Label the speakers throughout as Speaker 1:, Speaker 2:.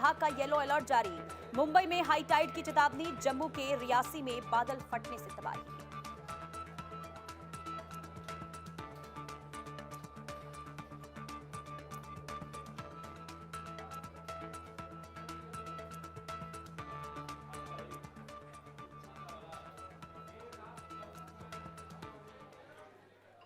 Speaker 1: विभाग का yellow alert जारी। मुंबई में हाई टाइड की चेतावनी, जम्मू के रियासी में बादल फटने से तबाही।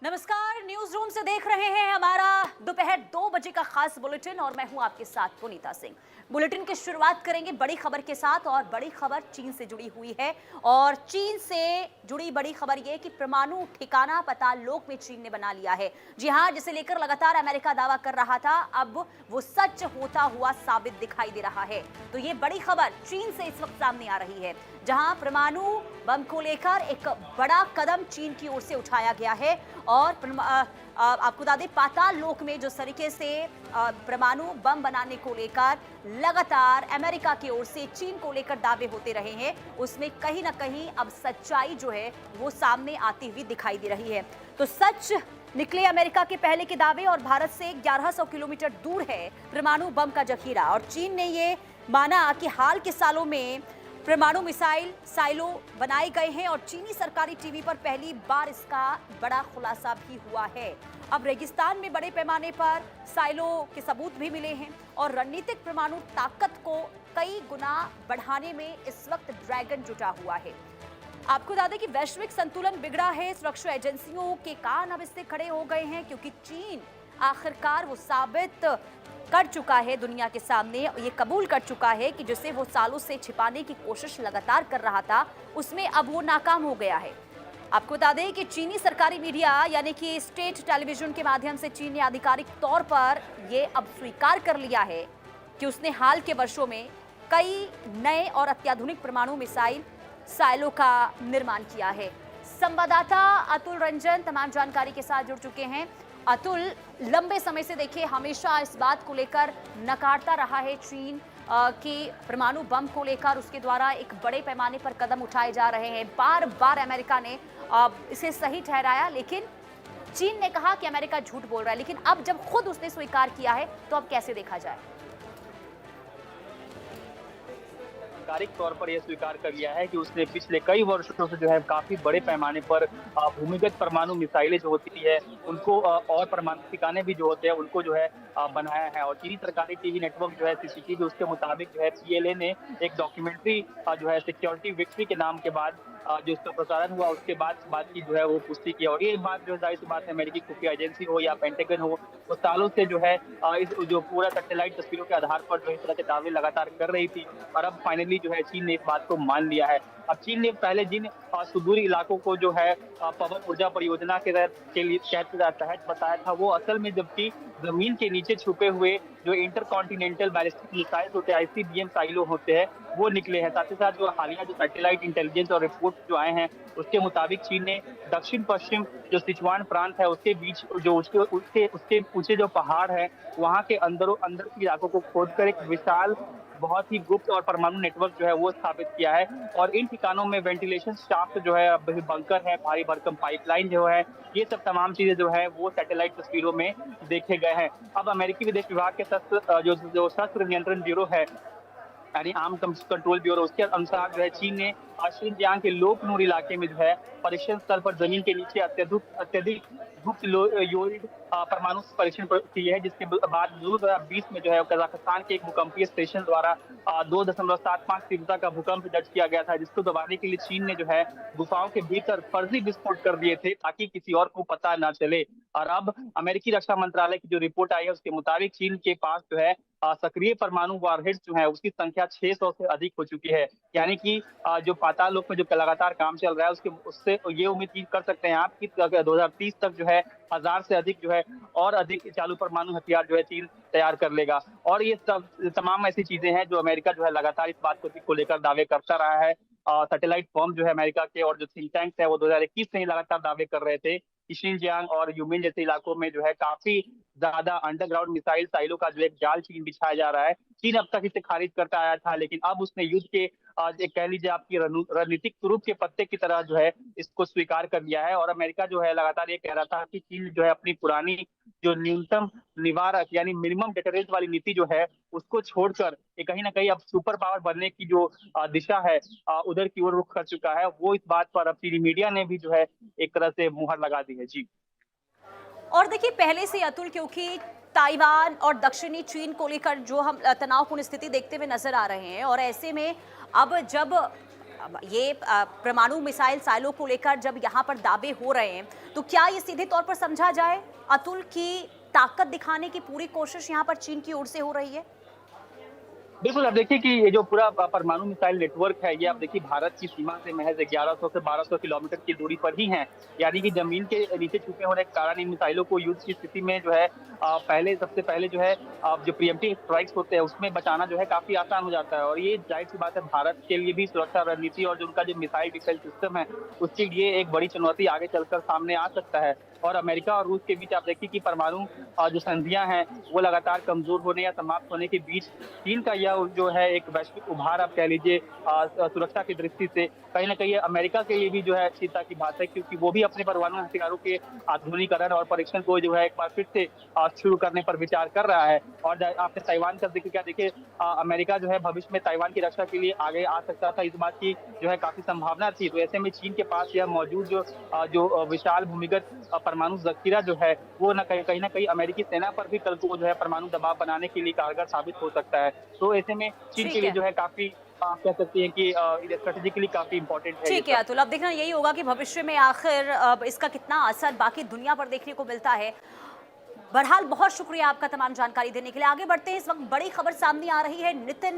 Speaker 1: नमस्कार, न्यूज रूम से देख रहे हैं हमारा दोपहर 2 बजे का खास बुलेटिन और मैं हूं आपके साथ पुनीता सिंह। बुलेटिन की शुरुआत करेंगे बड़ी खबर के साथ और बड़ी खबर चीन से जुड़ी हुई है। और चीन से जुड़ी बड़ी खबर यह कि परमाणु ठिकाना पाताललोक में चीन ने बना लिया है। जी हां, जिसे लेकर लगातार अमेरिका दावा कर रहा था, अब वो सच होता हुआ साबित दिखाई दे रहा है। तो ये बड़ी खबर चीन से इस वक्त सामने आ रही है, जहां परमाणु बम को लेकर एक बड़ा कदम चीन की ओर से उठाया गया है। और आपको बता दें, पाताल लोक में जो तरीके से परमाणु बम बनाने को लेकर लगातार अमेरिका की ओर से चीन को लेकर दावे होते रहे हैं, उसमें कहीं ना कहीं अब सच्चाई जो है वो सामने आती हुई दिखाई दे रही है। तो सच निकले अमेरिका के पहले के दावे और भारत से 1100 किलोमीटर दूर है परमाणु बम का जखीरा। और चीन ने ये माना कि हाल के सालों में परमाणु मिसाइल साइलो बनाए गए हैं और चीनी सरकारी टीवी पर पहली बार इसका बड़ा खुलासा भी हुआ है। अब रेगिस्तान में बड़े पैमाने पर साइलो के सबूत भी मिले हैं और रणनीतिक परमाणु ताकत को कई गुना बढ़ाने में इस वक्त ड्रैगन जुटा हुआ है। आपको बता दें कि वैश्विक संतुलन बिगड़ा है, सुरक्षा एजेंसियों के कान अब इससे खड़े हो गए हैं, क्योंकि चीन आखिरकार वो साबित कर चुका है दुनिया के सामने, ये कबूल कर चुका है कि जिसे वो सालों से छिपाने की कोशिश लगातार कर रहा था, उसमें अब वो नाकाम हो गया है। आपको बता दें कि चीनी सरकारी मीडिया यानी कि स्टेट टेलीविजन के माध्यम से चीन ने आधिकारिक तौर पर ये अब स्वीकार कर लिया है कि उसने हाल के वर्षों में कई नए और अत्याधुनिक परमाणु मिसाइल साइलो का निर्माण किया है। संवाददाता अतुल रंजन तमाम जानकारी के साथ जुड़ चुके हैं। अतुल, लंबे समय से देखिए हमेशा इस बात को लेकर नकारता रहा है चीन कि परमाणु बम को लेकर उसके द्वारा एक बड़े पैमाने पर कदम उठाए जा रहे हैं। बार बार अमेरिका ने इसे सही ठहराया, लेकिन चीन ने कहा कि अमेरिका झूठ बोल रहा है। लेकिन अब जब खुद उसने स्वीकार किया है तो अब कैसे देखा जाए?
Speaker 2: आधिकारिक तौर पर यह स्वीकार कर लिया है कि उसने पिछले कई वर्षों से जो है काफी बड़े पैमाने पर भूमिगत परमाणु मिसाइलें जो होती है उनको और परमाणु ठिकाने भी जो होते हैं उनको जो है बनाया है। और चीनी सरकारी टीवी नेटवर्क जो है सीसीटीवी, उसके मुताबिक जो है पीएलए ने एक डॉक्यूमेंट्री जो है सिक्योरिटी विक्ट्री के नाम के बाद जो इसका प्रसारण हुआ, उसके बाद इस बात की जो है वो पुष्टि की। और ये बात जो है जाहिर सी बात है, अमेरिकी खुफिया एजेंसी हो या पेंटागन हो, वो सालों से जो है इस जो पूरा सैटेलाइट तस्वीरों के आधार पर जो इस तरह के दावे लगातार कर रही थी। और अब फाइनली जो है चीन ने इस बात को मान लिया है। अब चीन ने पहले जिन सुदूर इलाकों को जो है पवन ऊर्जा परियोजना के तहत बताया था, वो असल में जबकि जमीन के नीचे छुपे हुए जो इंटरकॉन्टिनेंटल बैलिस्टिक मिसाइल होते हैं, आईसीबीएम साइलो होते हैं, वो निकले हैं। साथ ही साथ जो हालिया जो सैटेलाइट इंटेलिजेंस और रिपोर्ट जो आए हैं, उसके मुताबिक चीन ने दक्षिण पश्चिम जो सिचुआन प्रांत है उसके बीच जो उसके ऊंचे जो पहाड़ है, वहां के अंदर के इलाकों को खोदकर एक विशाल बहुत ही गुप्त और परमाणु नेटवर्क जो है वो स्थापित किया है। और इन ठिकानों में वेंटिलेशन शाफ्ट जो है, बंकर है, भारी भरकम पाइपलाइन जो है, ये सब तमाम चीजें जो है वो सैटेलाइट तस्वीरों में देखे गए हैं। अब अमेरिकी विदेश विभाग के जो शस्त्र नियंत्रण ब्यूरो है, यानी आर्म कंट्रोल ब्यूरो, उसके अनुसार जो है चीन ने शिनजियांग के लोकनूर इलाके में जो है परीक्षण स्थल पर जमीन के नीचे अत्यधिक गुप्त परमाणु परीक्षण किए है, जिसके बाद 2020 में जो है कजाकिस्तान के एक भूकंपीय स्टेशन द्वारा 2.75 तीव्रता का भूकंप दर्ज किया गया था, जिसको दबाने के लिए चीन ने जो है गुफाओं के भीतर फर्जी विस्फोट कर दिए थे ताकि किसी और को पता न चले। और अब अमेरिकी रक्षा मंत्रालय की जो रिपोर्ट आई है उसके मुताबिक चीन के पास जो है सक्रिय परमाणु वारहेड्स जो है उसकी संख्या 600 से अधिक हो चुकी है। यानी कि जो पाताल लोक में जो लगातार काम चल रहा है उससे ये उम्मीद कर सकते हैं आप कि 2030 तक जो है 1000 से अधिक जो है और अधिक चालू परमाणु हथियार जो है चीन तैयार कर लेगा। और ये सब तमाम ऐसी चीजें हैं जो अमेरिका जो है लगातार इस बात को लेकर दावे करता रहा है। सैटेलाइट फर्म जो है अमेरिका के और जो थिंक टैंक्स है वो 2021 से ही लगातार दावे कर रहे थे कि शिनजियांग और यूमिन जैसे इलाकों में जो है काफी ज्यादा अंडरग्राउंड मिसाइल साइलों का जो एक जाल चीन बिछाया जा रहा है। चीन अब तक इसे खारिज करता आया था, लेकिन अब उसने युद्ध के एक कह लीजिए आपकी रणनीतिक स्वरूप के पत्ते की तरह जो है इसको स्वीकार कर लिया है। और अमेरिका जो है लगातार ये कह रहा था कि चीन जो है अपनी पुरानी जो न्यूनतम निवारक यानी मिनिमम डेटरेंस वाली नीति जो है उसको छोड़कर ये कहीं ना कहीं अब सुपर पावर बनने की जो दिशा है उधर की ओर रुख कर चुका है। वो इस बात पर अब चीनी मीडिया ने भी जो है एक तरह से मुहर लगा दी है। जी।
Speaker 1: और देखिए पहले से अतुल, क्योंकि ताइवान और दक्षिणी चीन को लेकर जो हम तनावपूर्ण स्थिति देखते हुए नजर आ रहे हैं, और ऐसे में अब जब ये परमाणु मिसाइल साइलों को लेकर जब यहाँ पर दावे हो रहे हैं, तो क्या ये सीधे तौर पर समझा जाए अतुल की ताकत दिखाने की पूरी कोशिश यहाँ पर चीन की ओर से हो रही है?
Speaker 2: बिल्कुल, अब देखिए कि ये जो पूरा परमाणु मिसाइल नेटवर्क है, ये आप देखिए भारत की सीमा से महज 1100 से 1200 किलोमीटर की दूरी पर ही है। यानी कि जमीन के नीचे छुपे होने के कारण इन मिसाइलों को युद्ध की स्थिति में जो है सबसे पहले जो है जो प्रीएम्प्टिव स्ट्राइक्स होते हैं उसमें बचाना जो है काफी आसान हो जाता है। और ये जाहिर-सी बात है भारत के लिए भी सुरक्षा रणनीति और जो उनका जो मिसाइल डिफेंस सिस्टम है, उसके लिए एक बड़ी चुनौती आगे चलकर सामने आ सकता है। और अमेरिका और रूस के बीच आप देखिए कि परमाणु जो संधियां हैं, वो लगातार कमजोर होने या समाप्त होने के बीच चीन का यह जो है एक वैश्विक उभार आप कह लीजिए सुरक्षा की दृष्टि से कहीं ना कहीं अमेरिका के लिए भी जो है चिंता की बात है, क्योंकि वो भी अपने परमाणु हथियारों के आधुनिकीकरण और परीक्षण को जो है एक बार फिर से शुरू करने पर विचार कर रहा है। और आपने ताइवान का जिक्र किया, देखिए अमेरिका जो है भविष्य में ताइवान की रक्षा के लिए आगे आ सकता था, इस बात की जो है काफी संभावना थी। तो ऐसे में चीन के पास यह मौजूद जो विशाल भूमिगत परमाणु जखीरा जो है वो कहीं ना कहीं अमेरिकी सेना पर भी कल को जो है परमाणु दबाव बनाने के लिए कारगर साबित हो सकता है। तो ऐसे में चीन के लिए जो है काफी आप कह सकती हैं कि स्ट्रेटेजिकली काफी इंपॉर्टेंट है।
Speaker 1: ठीक है अतुल, अब देखना यही होगा कि भविष्य में आखिर इसका कितना असर बाकी दुनिया पर देखने को मिलता है। बहरहाल बहुत शुक्रिया आपका तमाम जानकारी देने के लिए। आगे बढ़ते हैं, इस वक्त बड़ी खबर सामने आ रही है। नितिन